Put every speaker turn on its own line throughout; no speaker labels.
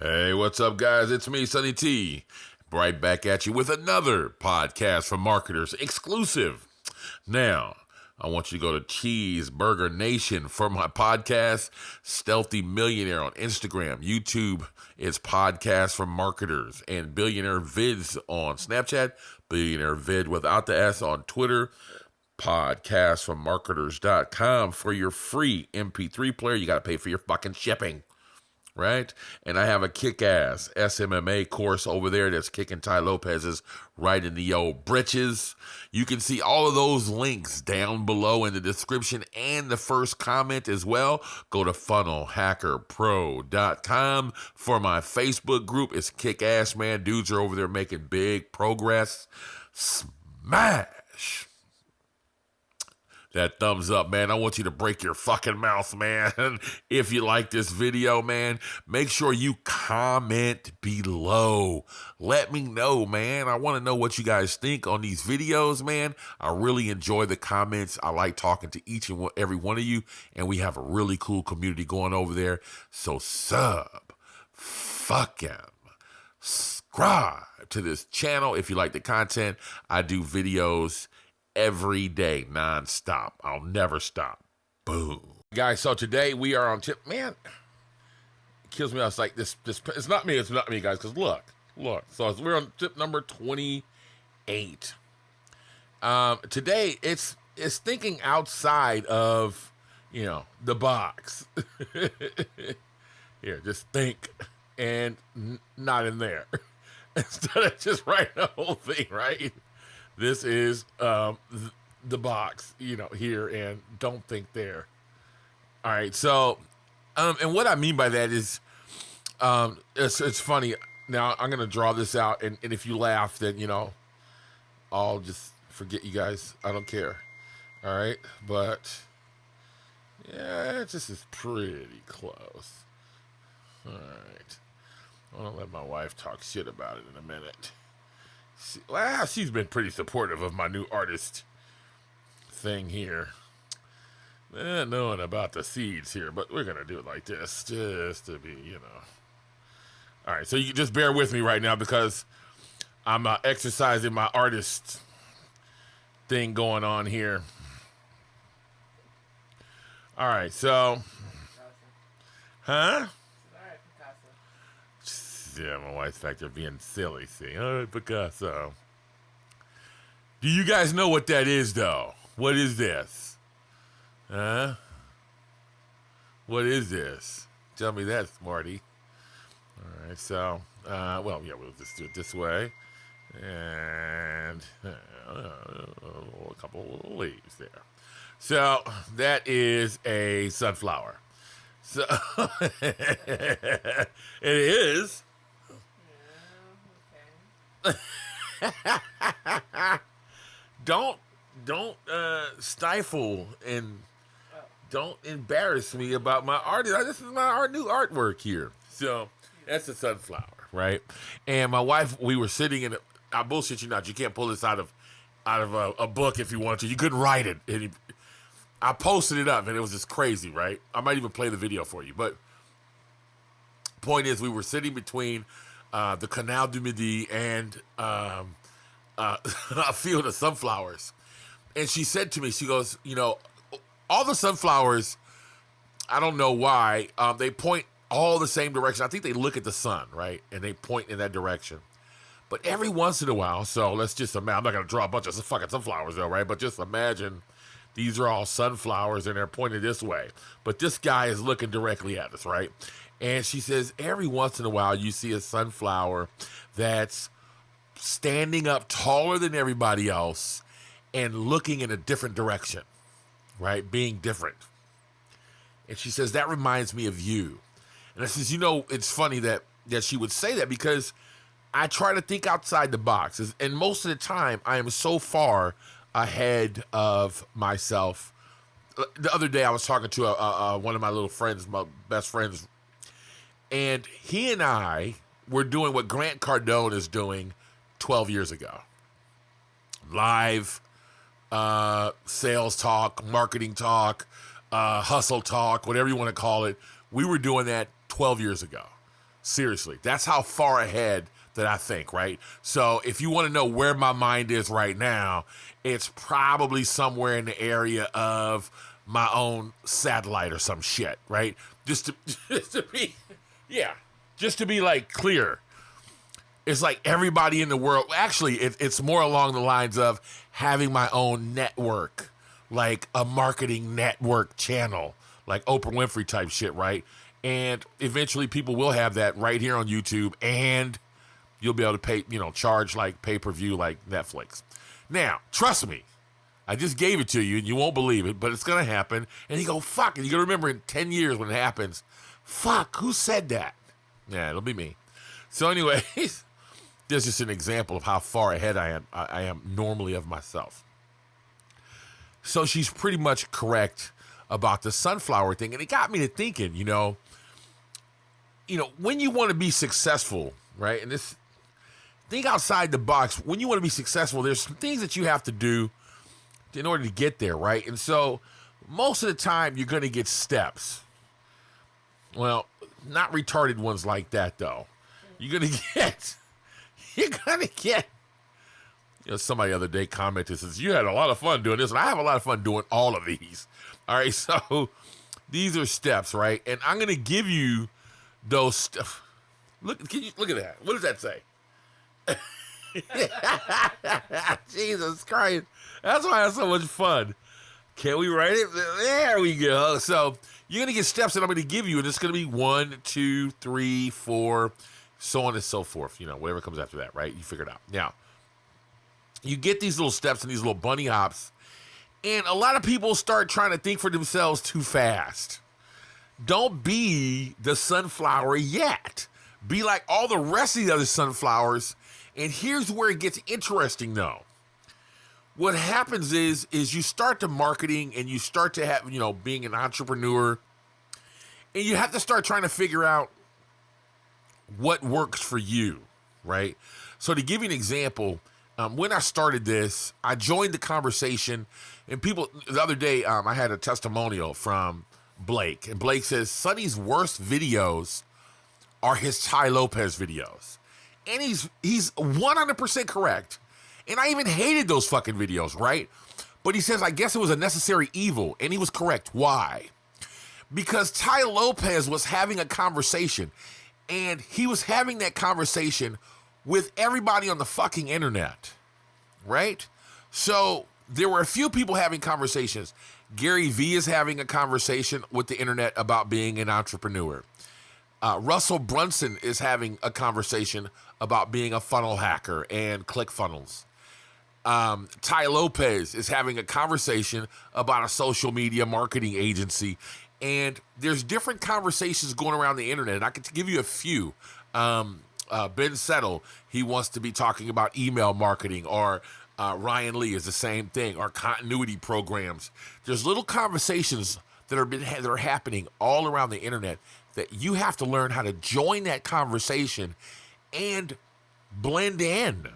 Hey, what's up, guys? It's me, Sonny T. Right back at you with another podcast from Marketers exclusive. Now, I want you to go to Cheeseburger Nation for my podcast, Stealthy Millionaire on Instagram. YouTube is Podcast from Marketers, and Billionaire Vids on Snapchat, Billionaire Vid without the S on Twitter, podcastfrommarketers.com for your free MP3 player. You got to pay for your fucking shipping. Right? And I have a kick-ass SMMA course over there that's kicking Ty Lopez's right in the old britches. You can see all of those links down below in the description and the first comment as well. Go to funnelhackerpro.com for my Facebook group. It's kick-ass, man. Dudes are over there making big progress. Smash that thumbs up, man. I want you to break your fucking mouth, man. If you like this video, man, make sure you comment below. Let me know, man. I want to know what you guys think on these videos, man. I really enjoy the comments. I like talking to each and every one of you, and we have a really cool community going over there. So fucking subscribe to this channel if you like the content. I do videos every day, non-stop. I'll never stop. Boom. Guys, so today we are on tip. Man, it kills me. I was like, this it's not me, guys, because look. So we're on tip number 28. Today, it's thinking outside of, the box. Here, just think and not in there. Instead of just writing the whole thing, right? This is the box, here, and don't think there. All right, so, and what I mean by that is, it's funny. Now, I'm going to draw this out, and if you laugh, then, I'll just forget you guys. I don't care. All right, but, yeah, this is pretty close. All right. I won't let my wife talk shit about it in a minute. She's been pretty supportive of my new artist thing here. Not knowing about the seeds here, but we're going to do it like this, just to be, All right, so you can just bear with me right now because I'm exercising my artist thing going on here. All right, so... Huh? Yeah, my wife's back there being silly. See, all right, Picasso. Do you guys know what that is, though? What is this? Huh? What is this? Tell me that, Smarty. All right, so, we'll just do it this way. And a couple of leaves there. So, that is a sunflower. So, it is. Don't stifle and don't embarrass me about my art. This is my new artwork here. So that's a sunflower, right? And my wife, we were sitting in I bullshit you not. You can't pull this out of a book if you want to. You couldn't write it. I posted it up and it was just crazy, right? I might even play the video for you. But point is, we were sitting between the Canal du Midi and a field of sunflowers. And she said to me, she goes, all the sunflowers, I don't know why, they point all the same direction. I think they look at the sun, right? And they point in that direction. But every once in a while, so let's just imagine, I'm not going to draw a bunch of fucking sunflowers though, right? But just imagine these are all sunflowers and they're pointed this way. But this guy is looking directly at us, right? And she says, every once in a while, you see a sunflower that's standing up taller than everybody else and looking in a different direction, right? Being different. And she says, that reminds me of you. And I says, it's funny that she would say that because I try to think outside the box. And most of the time, I am so far ahead of myself. The other day, I was talking to one of my little friends, my best friends, and he and I were doing what Grant Cardone is doing 12 years ago. Live sales talk, marketing talk, hustle talk, whatever you want to call it. We were doing that 12 years ago. Seriously, that's how far ahead that I think, right? So if you want to know where my mind is right now, it's probably somewhere in the area of my own satellite or some shit, right? Just to, just to be, yeah, just to be like clear. It's like everybody in the world, actually, it's more along the lines of having my own network, like a marketing network channel, like Oprah Winfrey type shit, right? And eventually people will have that right here on YouTube, and you'll be able to pay, charge like pay-per-view like Netflix. Now, trust me, I just gave it to you and you won't believe it, but it's going to happen. And you go, fuck, and you're going to remember in 10 years when it happens, fuck, who said that? Yeah, it'll be me. So anyways, there's just an example of how far ahead I am normally of myself. So she's pretty much correct about the sunflower thing. And it got me to thinking, when you want to be successful, right? And this, think outside the box. When you want to be successful, there's some things that you have to do in order to get there, right? And so most of the time you're going to get steps. Well, not retarded ones like that, though. You're going to get, somebody the other day commented, says, you had a lot of fun doing this, and I have a lot of fun doing all of these. All right, so these are steps, right? And I'm going to give you those stuff. Look at that. What does that say? Jesus Christ. That's why I have so much fun. Can we write it? There we go. So you're going to get steps that I'm going to give you, and it's going to be 1, 2, 3, 4, so on and so forth. Whatever comes after that, right? You figure it out. Now, you get these little steps and these little bunny hops, and a lot of people start trying to think for themselves too fast. Don't be the sunflower yet. Be like all the rest of the other sunflowers. And here's where it gets interesting, though. What happens is you start to marketing and you start to have, being an entrepreneur, and you have to start trying to figure out what works for you, right? So to give you an example, when I started this, I joined the conversation, and people, the other day, I had a testimonial from Blake, and Blake says, Sonny's worst videos are his Tai Lopez videos. And he's 100% correct. And I even hated those fucking videos, right? But he says, I guess it was a necessary evil. And he was correct. Why? Because Tai Lopez was having a conversation. And he was having that conversation with everybody on the fucking internet. Right? So there were a few people having conversations. Gary Vee is having a conversation with the internet about being an entrepreneur. Russell Brunson is having a conversation about being a funnel hacker and ClickFunnels. Tai Lopez is having a conversation about a social media marketing agency. And there's different conversations going around the internet. And I can give you a few. Ben Settle, he wants to be talking about email marketing, or Ryan Lee is the same thing, or continuity programs. There's little conversations that are happening all around the internet that you have to learn how to join that conversation and blend in.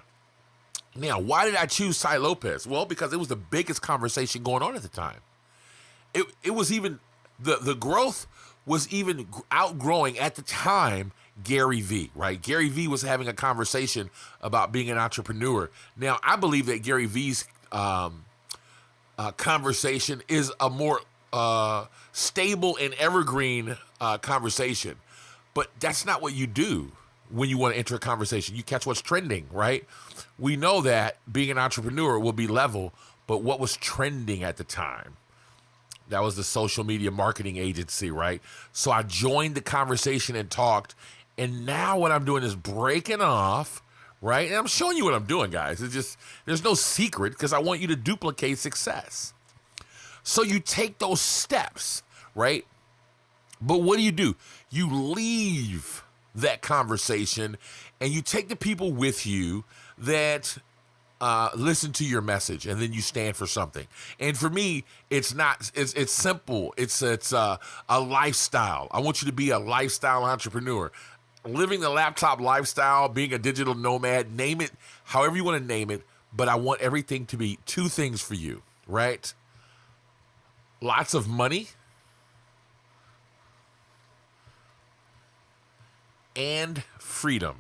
Now, why did I choose Tai Lopez? Well, because it was the biggest conversation going on at the time. It was even, the growth was even outgrowing at the time Gary Vee, right? Gary Vee was having a conversation about being an entrepreneur. Now, I believe that Gary Vee's conversation is a more stable and evergreen conversation. But that's not what you do when you want to enter a conversation. You catch what's trending, right? We know that being an entrepreneur will be level, but what was trending at the time? That was the social media marketing agency, right? So I joined the conversation and talked, and now what I'm doing is breaking off, right? And I'm showing you what I'm doing, guys. It's just, there's no secret, because I want you to duplicate success. So you take those steps, right? But what do? You leave that conversation and you take the people with you that listen to your message, and then you stand for something. And for me, it's simple. It's a lifestyle. I want you to be a lifestyle entrepreneur. Living the laptop lifestyle, being a digital nomad, name it however you want to name it, but I want everything to be two things for you, right? Lots of money and freedom.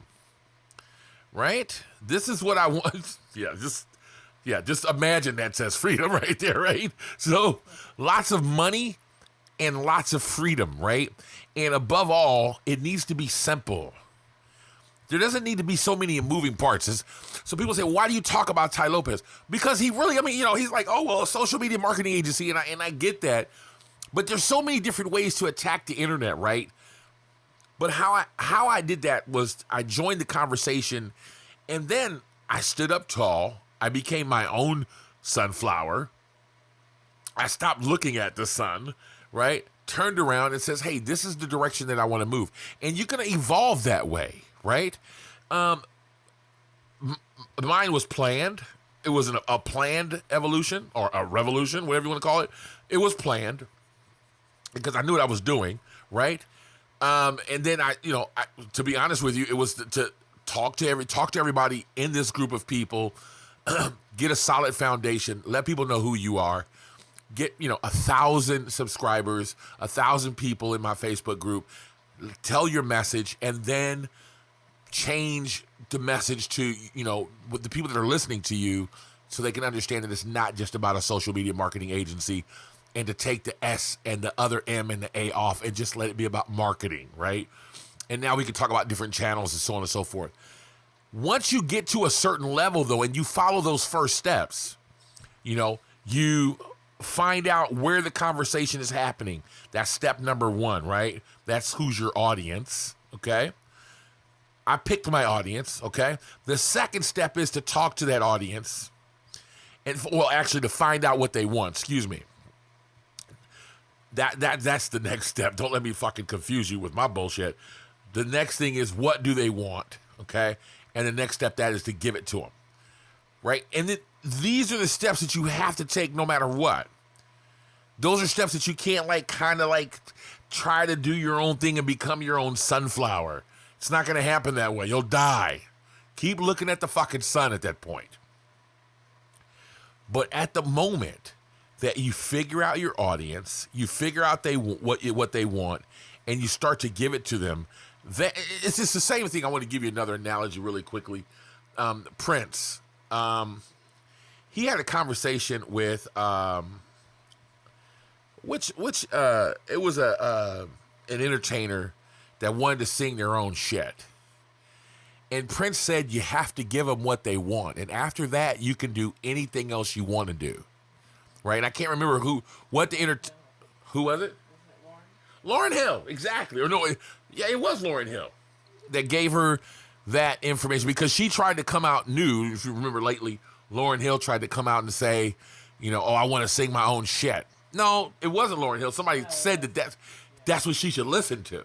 Right? This is what I want. Just imagine that says freedom right there, right? So lots of money and lots of freedom, right? And above all, it needs to be simple. There doesn't need to be so many moving parts. So people say, why do you talk about Tai Lopez? Because he really, he's like, oh, well, a social media marketing agency, and I get that. But there's so many different ways to attack the internet, right? But how I did that was I joined the conversation, and then I stood up tall. I became my own sunflower. I stopped looking at the sun, right? Turned around and says, hey, this is the direction that I want to move. And you're going to evolve that way, right? Mine was planned. It was a planned evolution or a revolution, whatever you want to call it. It was planned because I knew what I was doing, right? And then to be honest with you, it was to talk to everybody in this group of people, get a solid foundation, let people know who you are, get 1,000 subscribers, 1,000 people in my Facebook group, tell your message, and then change the message to with the people that are listening to you, so they can understand that it's not just about a social media marketing agency, and to take the S and the other M and the A off and just let it be about marketing, right? And now we can talk about different channels and so on and so forth. Once you get to a certain level, though, and you follow those first steps, you find out where the conversation is happening. That's step number one, right? That's who's your audience, okay? I picked my audience, okay? The second step is to talk to that audience. Actually, to find out what they want, excuse me. That's the next step. Don't let me fucking confuse you with my bullshit. The next thing is, what do they want, okay? And the next step, that is to give it to them, right? And these are the steps that you have to take no matter what. Those are steps that you can't try to do your own thing and become your own sunflower. It's not going to happen that way. You'll die. Keep looking at the fucking sun at that point. But at the moment that you figure out your audience, you figure out what they want, and you start to give it to them, it's just the same thing. I want to give you another analogy really quickly. Prince. He had a conversation with it was an entertainer that wanted to sing their own shit. And Prince said you have to give them what they want, and after that you can do anything else you want to do. Right? And I can't remember who was it? Lauryn Hill, exactly. Or no, it was Lauryn Hill that gave her that information, because she tried to come out new. If you remember lately, Lauryn Hill tried to come out and say, I want to sing my own shit. No, it wasn't Lauryn Hill. Somebody said that's what she should listen to,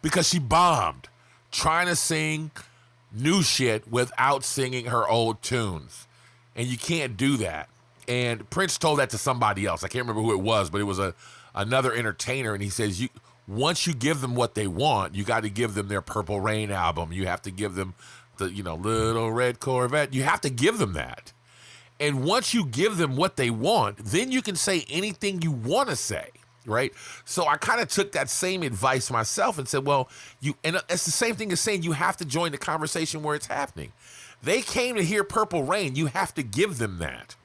because she bombed trying to sing new shit without singing her old tunes. And you can't do that. And Prince told that to somebody else. I can't remember who it was, but it was another entertainer. And he says, once you give them what they want, you got to give them their Purple Rain album. You have to give them the, Little Red Corvette. You have to give them that. And once you give them what they want, then you can say anything you want to say, right? So I kind of took that same advice myself and said, and it's the same thing as saying you have to join the conversation where it's happening. They came to hear Purple Rain. You have to give them that.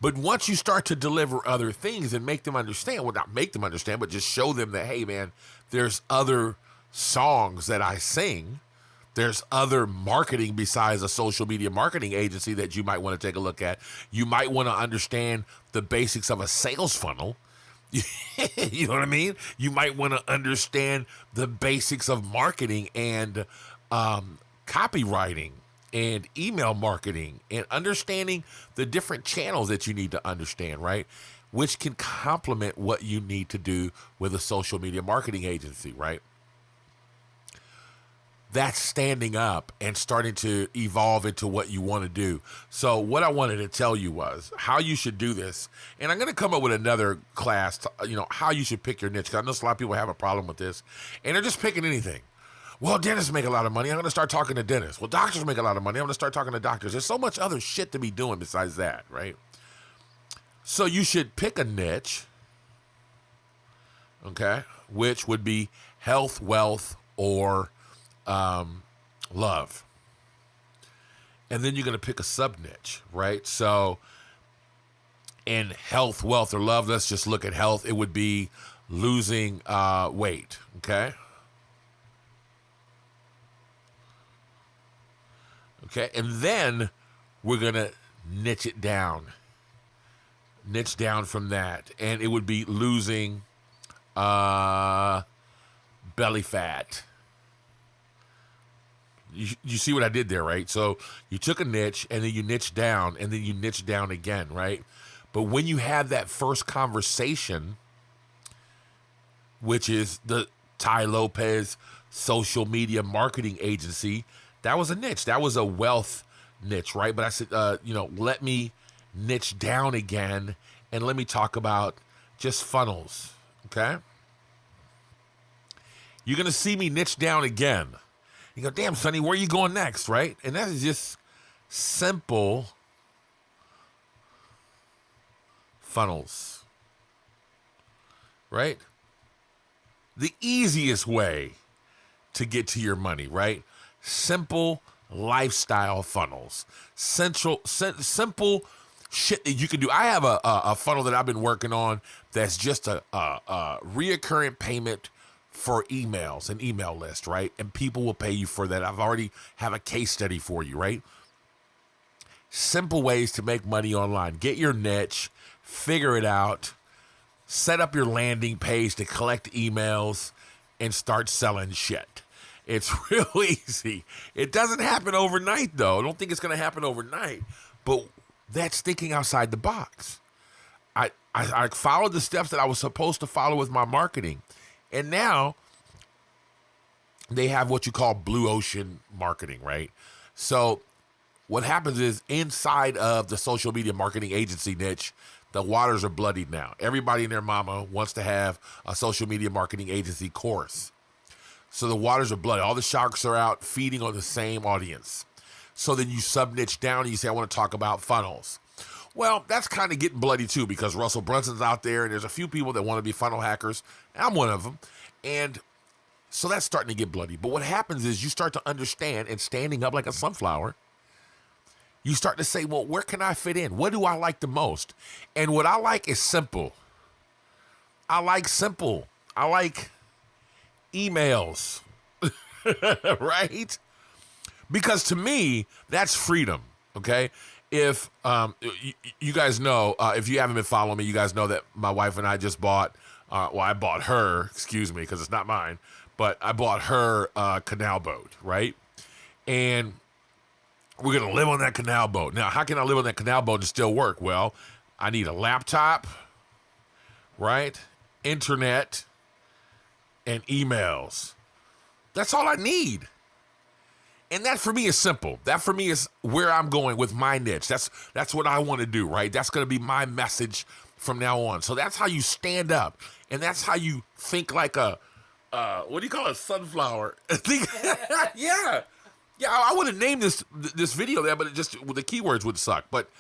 But once you start to deliver other things and make them understand, not make them understand, but just show them that, hey, man, there's other songs that I sing. There's other marketing besides a social media marketing agency that you might want to take a look at. You might want to understand the basics of a sales funnel. You know what I mean? You might want to understand the basics of marketing and copywriting and email marketing, and understanding the different channels that you need to understand, right? Which can complement what you need to do with a social media marketing agency, right? That's standing up and starting to evolve into what you want to do. So what I wanted to tell you was how you should do this. And I'm going to come up with another class, how you should pick your niche. Because I know a lot of people have a problem with this, and they're just picking anything. Well, dentists make a lot of money. I'm going to start talking to dentists. Well, doctors make a lot of money. I'm going to start talking to doctors. There's so much other shit to be doing besides that, right? So you should pick a niche, okay, which would be health, wealth, or love. And then you're going to pick a sub niche, right? So in health, wealth, or love, let's just look at health. It would be losing weight, okay? Okay, and then we're going to niche down from that. And it would be losing belly fat. You see what I did there, right? So you took a niche, and then you niche down, and then you niche down again, right? But when you have that first conversation, which is the Tai Lopez social media marketing agency, that was a niche. That was a wealth niche, right? But I said, let me niche down again, and let me talk about just funnels, okay? You're going to see me niche down again. You go, damn, Sonny, where are you going next, right? And that is just simple funnels, right? The easiest way to get to your money, right? Simple lifestyle funnels. Simple shit that you can do. I have a funnel that I've been working on that's just a reoccurring payment for emails, an email list, right? And people will pay you for that. I've already have a case study for you, right? Simple ways to make money online. Get your niche, figure it out, set up your landing page to collect emails, and start selling shit. It's real easy. It doesn't happen overnight, though. I don't think it's going to happen overnight, but that's thinking outside the box. I followed the steps that I was supposed to follow with my marketing. And now they have what you call blue ocean marketing, right? So what happens is inside of the social media marketing agency niche, the waters are bloodied now. Everybody and their mama wants to have a social media marketing agency course. So the waters are bloody. All the sharks are out feeding on the same audience. So then you sub-niche down and you say, I want to talk about funnels. Well, that's kind of getting bloody too, because Russell Brunson's out there and there's a few people that want to be funnel hackers. I'm one of them. And so that's starting to get bloody. But what happens is you start to understand, and standing up like a sunflower, you start to say, well, where can I fit in? What do I like the most? And what I like is simple. I like simple. I like emails, right? Because to me, that's freedom, okay? If you guys know, if you haven't been following me, you guys know that my wife and I just bought, I bought her, excuse me, because it's not mine, but I bought her a canal boat, right? And we're going to live on that canal boat. Now, how can I live on that canal boat and still work? Well, I need a laptop, right? Internet, and emails. That's all I need. And that for me is simple. That for me is where I'm going with my niche. That's what I want to do, right? That's going to be my message from now on. So that's how you stand up. And that's how you think like a, what do you call it? Sunflower. Yeah. Yeah, I would have named this video there, but it just, the keywords would suck. But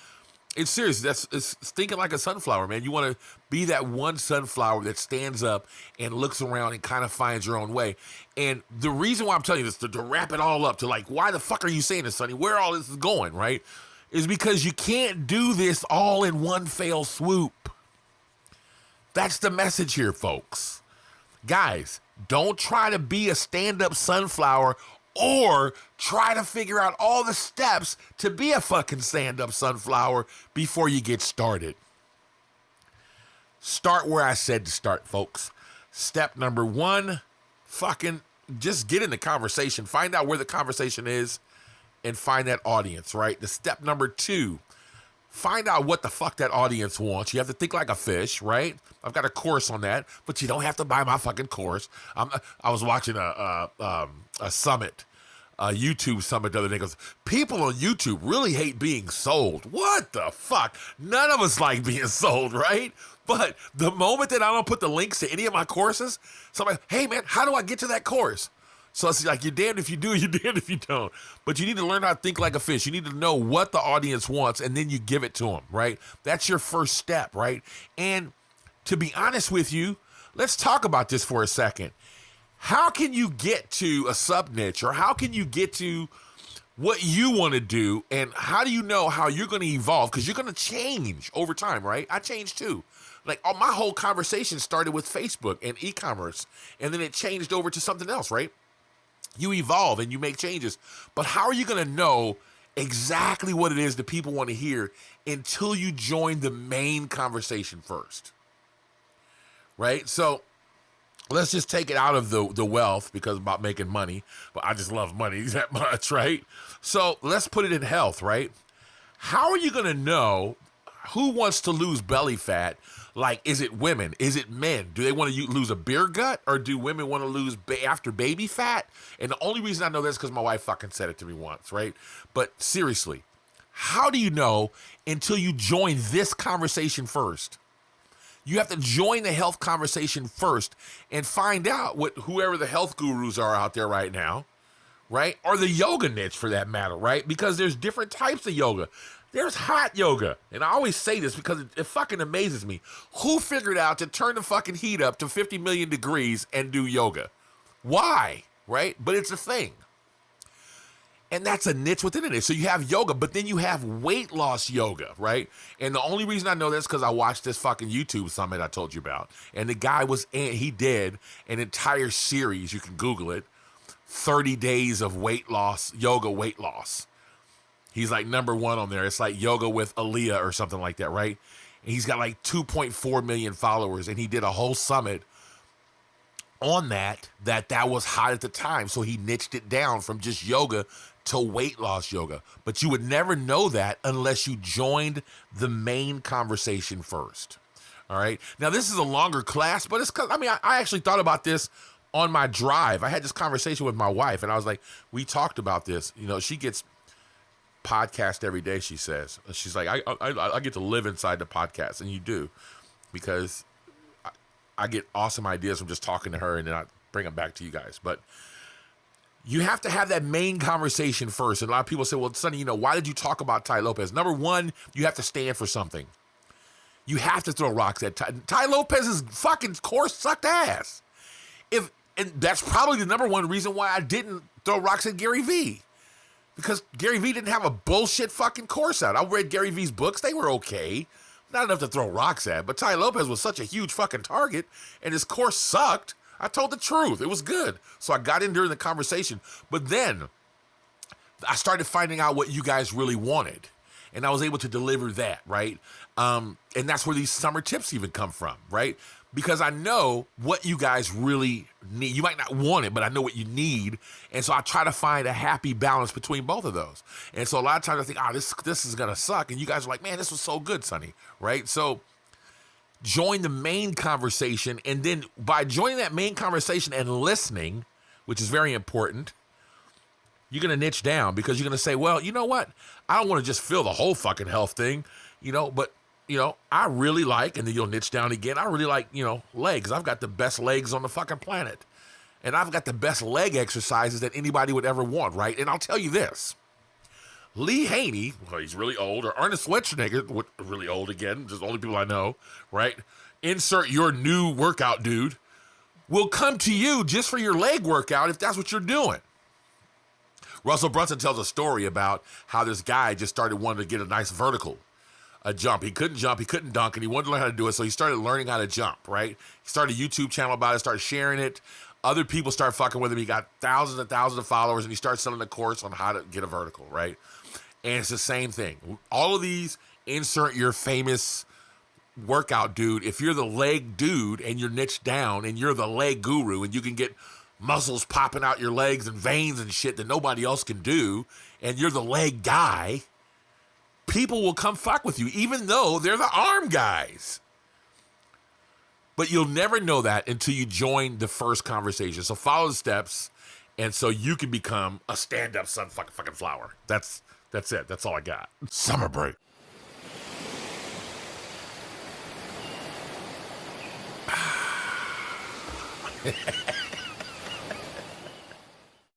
it's serious. It's thinking like a sunflower, man. You want to be that one sunflower that stands up and looks around and kind of finds your own way. And the reason why I'm telling you this, to wrap it all up, to like, why the fuck are you saying this, Sonny? Where all this is going, right? Is because you can't do this all in one fell swoop. That's the message here, folks. Guys, don't try to be a stand-up sunflower or try to figure out all the steps to be a fucking stand-up sunflower before you get started. Start where I said to start, folks. Step number 1, fucking just get in the conversation. Find out where the conversation is and find that audience, right? The step number 2, find out what the fuck that audience wants. You have to think like a fish, right? I've got a course on that, but you don't have to buy my fucking course. I was watching a summit, a YouTube summit the other day. Goes, people on YouTube really hate being sold. What the fuck? None of us like being sold, right? But the moment that I don't put the links to any of my courses, somebody, hey man, how do I get to that course? So it's like, you're damned if you do, you're damned if you don't. But you need to learn how to think like a fish. You need to know what the audience wants, and then you give it to them, right? That's your first step, right? And to be honest with you, let's talk about this for a second. how can you get to a sub niche, or how can you get to what you want to do, and how do you know how you're going to evolve? Because you're going to change over time, right? I changed too. Like, my whole conversation started with Facebook and e-commerce, and then it changed over to something else, right? You evolve and you make changes, but how are you going to know exactly what it is that people want to hear until you join the main conversation first, right? So let's just take it out of the wealth, because about making money, but I just love money that much, right? So let's put it in health, right? How are you going to know who wants to lose belly fat? Like, is it women? Is it men? Do they want to lose a beer gut, or do women want to lose after baby fat? And the only reason I know this is because my wife fucking said it to me once, right? But seriously, how do you know until you join this conversation first? You have to join the health conversation first and find out what whoever the health gurus are out there right now, right? Or the yoga niche for that matter, right? Because there's different types of yoga. There's hot yoga. And I always say this because it fucking amazes me. Who figured out to turn the fucking heat up to 50 million degrees and do yoga? Why? Right? But it's a thing. And that's a niche within it. So you have yoga, but then you have weight loss yoga, right? And the only reason I know this is because I watched this fucking YouTube summit I told you about. And the guy he did an entire series, you can Google it, 30 days of weight loss, yoga weight loss. He's like number one on there. It's like yoga with Aaliyah or something like that, right? And he's got like 2.4 million followers, and he did a whole summit on that was hot at the time. So he niched it down from just yoga to weight loss yoga. But you would never know that unless you joined the main conversation first. All right. Now, this is a longer class, but it's because, I actually thought about this on my drive. I had this conversation with my wife, and I was like, we talked about this. You know, she gets podcast every day, she says. She's like, I get to live inside the podcast, and you do, because I get awesome ideas from just talking to her, and then I bring them back to you guys. But you have to have that main conversation first. And a lot of people say, well, Sonny, why did you talk about Tai Lopez? Number one, you have to stand for something. You have to throw rocks at Tai Lopez's fucking course sucked ass. And that's probably the number one reason why I didn't throw rocks at Gary Vee. Because Gary Vee didn't have a bullshit fucking course out. I read Gary Vee's books. They were okay. Not enough to throw rocks at. But Tai Lopez was such a huge fucking target, and his course sucked. I told the truth. It was good. So I got in during the conversation. But then I started finding out what you guys really wanted. And I was able to deliver that, right? And that's where these summer tips even come from, right? Because I know what you guys really need. You might not want it, but I know what you need. And so I try to find a happy balance between both of those. And so a lot of times I think, this is going to suck. And you guys are like, man, this was so good, Sonny, right? So join the main conversation. And then by joining that main conversation and listening, which is very important, you're going to niche down, because you're going to say, well, you know what? I don't want to just fill the whole fucking health thing, but I really like, and then you'll niche down again. I really like, legs. I've got the best legs on the fucking planet. And I've got the best leg exercises that anybody would ever want, right? And I'll tell you this. Lee Haney, well, he's really old, or Arnold Schwarzenegger, really old again, just the only people I know, right? Insert your new workout dude, will come to you just for your leg workout if that's what you're doing. Russell Brunson tells a story about how this guy just started wanting to get a nice vertical jump. He couldn't jump, he couldn't dunk, and he wanted to learn how to do it, so he started learning how to jump, right? He started a YouTube channel about it, started sharing it. Other people started fucking with him. He got thousands and thousands of followers, and he started selling a course on how to get a vertical, right? And it's the same thing. All of these, insert your famous workout dude. If you're the leg dude and you're niched down and you're the leg guru and you can get muscles popping out your legs and veins and shit that nobody else can do, and you're the leg guy, people will come fuck with you, even though they're the arm guys. But you'll never know that until you join the first conversation. So follow the steps, and so you can become a stand-up sun fucking flower. That's it. That's all I got. Summer break.